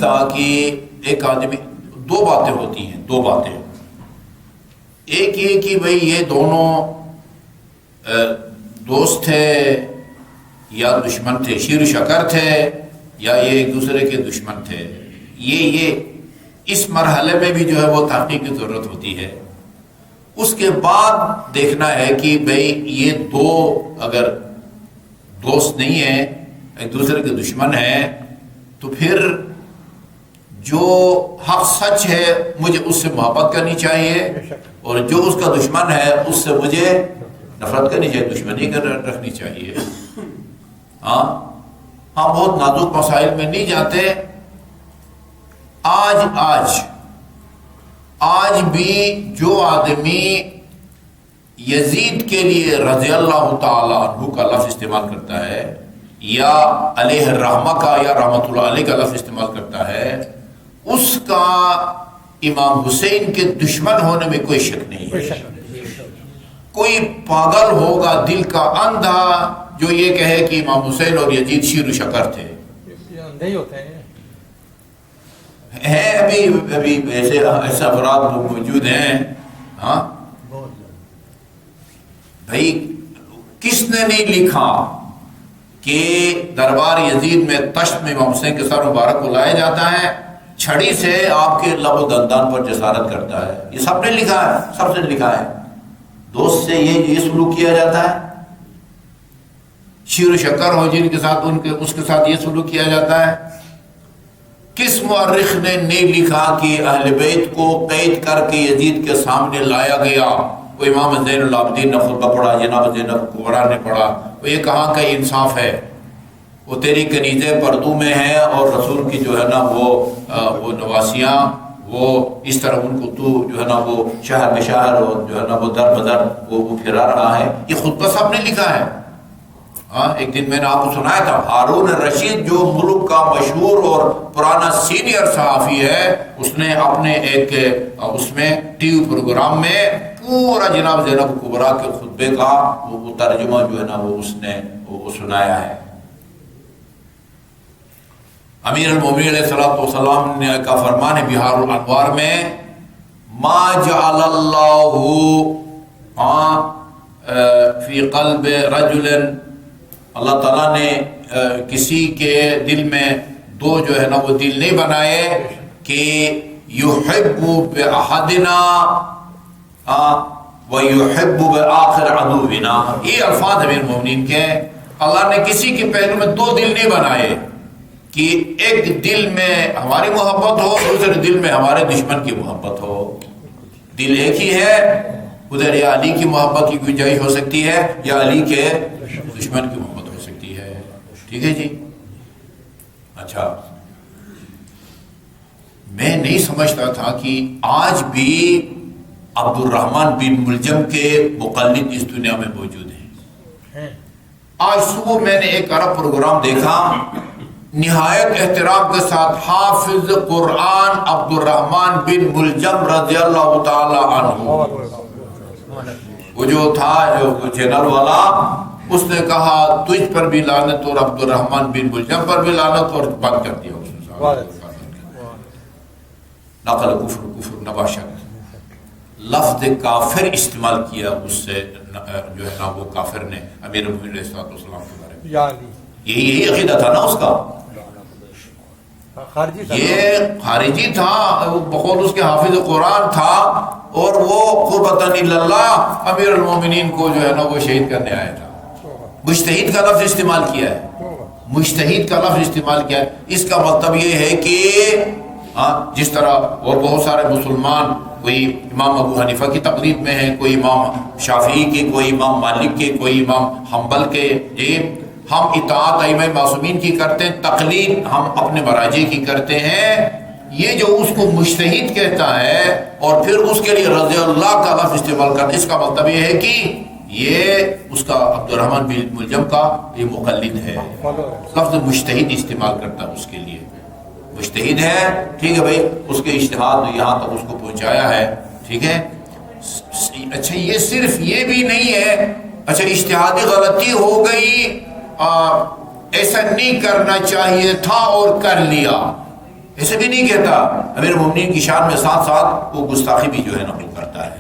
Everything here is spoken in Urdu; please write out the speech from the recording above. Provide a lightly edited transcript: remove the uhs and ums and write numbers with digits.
تاکہ ایک آدمی دو باتیں ہوتی ہیں، دو باتیں. ایک یہ کہ بھئی یہ دونوں دوست تھے یا دشمن تھے، شیر و شکر تھے یا یہ ایک دوسرے کے دشمن تھے. یہ اس مرحلے میں بھی جو ہے وہ تحقیق کی ضرورت ہوتی ہے. اس کے بعد دیکھنا ہے کہ بھئی یہ دو اگر دوست نہیں ہیں، ایک دوسرے کے دشمن ہیں، تو پھر جو حق سچ ہے مجھے اس سے محبت کرنی چاہیے، اور جو اس کا دشمن ہے اس سے مجھے نفرت کرنی چاہیے، دشمنی رکھنی چاہیے. ہم بہت نازک مسائل میں نہیں جاتے. آج بھی جو آدمی یزید کے لیے رضی اللہ تعالی عنہ کا لفظ استعمال کرتا ہے یا علیہ الرحمہ کا یا رحمت اللہ علیہ کا لفظ استعمال کرتا ہے، اس کا امام حسین کے دشمن ہونے میں کوئی شک نہیں ہے. کوئی پاگل ہوگا دل کا اندھا جو یہ کہے کہ امام حسین اور یزید شیر و شکر تھے. اندھے ہی ہوتے ہیں ابھی ایسے افراد موجود ہیں. ہاں بھائی کس نے نہیں لکھا کہ دربار یزید میں تشت میں امام حسین کے سر مبارک کو لایا جاتا ہے، چھڑی سے آپ کے لب و دندان پر جسارت کرتا ہے. یہ سب نے لکھا ہے، سب نے لکھا ہے. دوست سے یہ سلوک کیا جاتا ہے، شیر و شکر ہو جن کے ساتھ اس کے ساتھ یہ سلوک کیا جاتا ہے. کس مورخ نے نہیں لکھا کہ اہل بیت کو قید کر کے یزید کے سامنے لایا گیا؟ وہ امام زین العابدین نے خطبہ پڑھا، جناب زینب کبریٰ نے پڑھا. وہ یہ کہاں کا انصاف ہے؟ وہ تیری کنیزیں پردو میں ہیں اور رسول کی جو ہے نا وہ نواسیاں وہ اس طرح ان کو تو جو ہے نا وہ شہر میں شہر اور جو ہے نا وہ در بدر وہ پھرا رہا ہے. یہ خطبہ صاحب نے لکھا ہے. ایک دن میں نے آپ کو سنایا تھا، ہارون الرشید جو ملک کا مشہور اور پرانا سینئر صحافی ہے، اس نے اپنے ایک اس میں ٹی وی پروگرام میں پورا جناب زینب کبریٰ کے خطبے کا وہ ترجمہ جو ہے نا وہ اس نے وہ سنایا ہے. امیر المومنین علیہ الصلوۃ والسلام نے کا فرمان ہے بہار الانوار میں، ما جعل اللہ فی قلب رجل، اللہ تعالیٰ نے کسی کے دل میں دو جو ہے نا وہ دل نہیں بنائے کہ یحب بأحدنا ویحب بآخر عدونا. یہ الفاظ امیر المومنین کے. اللہ نے کسی کے پہلو میں دو دل نہیں بنائے کہ ایک دل میں ہماری محبت ہو، دوسرے دل میں ہمارے دشمن کی محبت ہو. دل ایک ہی ہے، ادھر یا علی کی محبت کی گنجائش ہو سکتی ہے یا علی کے دشمن کی محبت ہو سکتی ہے. ٹھیک ہے جی. اچھا، میں نہیں سمجھتا تھا کہ آج بھی عبد الرحمن بن ملجم کے مقلد اس دنیا میں موجود ہیں. آج صبح میں نے ایک عرب پروگرام دیکھا، نہایت احترام کے ساتھ حافظ قرآن عبد الرحمن بن ملجم رضی اللہ تعالی عنہ، وہ جو تھا چینل والا، اس نے کہا تجھ پر بھی لعنت اور عبد الرحمن بن ملجم پر بھی لعنت، اور بند کر دیا اس نے. نقل کفر نباشا لفظ کافر استعمال کیا اس سے جو ہے نا وہ کافر نے امیر المومنین علیہ الصلوۃ والسلام کے بارے میں. یہی عقیدہ تھا نا اس کا. یہ خارجی تھا، بخود اس کے حافظ قرآن تھا، اور وہ قربتاً اللہ امیر المومنین کو جو ہے نا وہ شہید کرنے آیا تھا. مجتہد کا لفظ استعمال کیا ہے، مجتہد کا لفظ استعمال کیا ہے. اس کا مطلب یہ ہے کہ جس طرح اور بہت سارے مسلمان کوئی امام ابو حنیفہ کی تقلید میں ہیں، کوئی امام شافعی کے، کوئی امام مالک کے، کوئی امام حنبل کے. ہم اطاعت ائمہ معصومین کی کرتے ہیں، تقلید ہم اپنے مراجع کی کرتے ہیں. یہ جو اس کو مجتہد کہتا ہے اور پھر اس کے لیے رضی اللہ کا لفظ استعمال کرتا ہے، اس کا مطلب یہ ہے کہ یہ اس کا عبد الرحمن بن ملجم کا یہ مقلد ہے. لفظ مجتہد استعمال کرتا ہے اس کے لیے. مجتہد ہے، ٹھیک ہے بھائی، اس کے اجتہاد یہاں تک اس کو پہنچایا ہے. ٹھیک ہے. اچھا، یہ صرف یہ بھی نہیں ہے، اچھا اجتہادی غلطی ہو گئی، ایسا نہیں کرنا چاہیے تھا اور کر لیا. ایسے بھی نہیں کہتا، امیر المومنین کی شان میں ساتھ ساتھ وہ گستاخی بھی جو ہے نقل کرتا ہے۔